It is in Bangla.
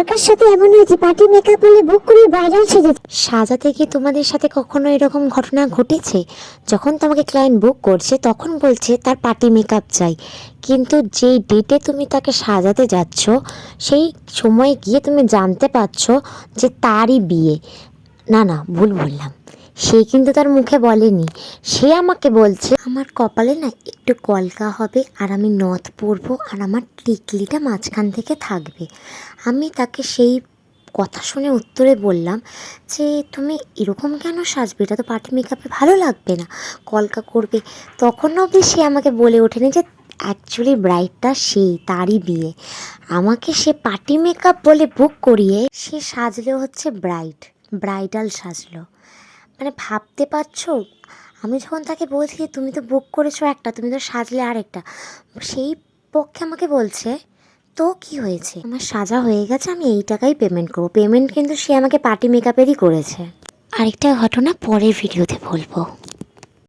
কার সাথে এমন হয়েছে পার্টি মেকআপ বলে বুক করে ভাইরাল সেজে সাজাতে গিয়ে তোমাদের সাথে কখনো এরকম ঘটনা ঘটেছে? যখন তোমাকে ক্লায়েন্ট বুক করছে তখন বলছে তার পার্টি মেকআপ চাই, কিন্তু যেই ডেটে তুমি তাকে সাজাতে যাচ্ছ সেই সময় গিয়ে তুমি জানতে পারছো যে তারই বিয়ে। না না, ভুল বললাম, সে কিন্তু তার মুখে বলেনি। সে আমাকে বলছে আমার কপালে না একটু কলকা হবে আর আমি নথ পরবো আর আমার টিকলিটা মাঝখান থেকে থাকবে। আমি তাকে সেই কথা শুনে উত্তরে বললাম যে তুমি এরকম কেন সাজবে, এটা তো পার্টি মেকআপে ভালো লাগবে না, কলকা করবে। তখন অবধি সে আমাকে বলে ওঠেনি যে অ্যাকচুয়ালি ব্রাইডটা সেই, তারই বিয়ে। আমাকে সে পার্টি মেকআপ বলে বুক করিয়ে সে সাজলো হচ্ছে ব্রাইডাল সাজলো। মানে ভাবতে পারছো, আমি যখন তাকে বলছি যে তুমি তো বুক করেছো একটা, তুমি তো সাজলে আরেকটা, সেই পক্ষে আমাকে বলছে তো কি হয়েছে, আমার সাজা হয়ে গেছে, আমি এই টাকাই পেমেন্ট করবো। পেমেন্ট কিন্তু সে আমাকে পার্টি মেকআপেরই করেছে। আরেকটা ঘটনা পরের ভিডিওতে বলবো।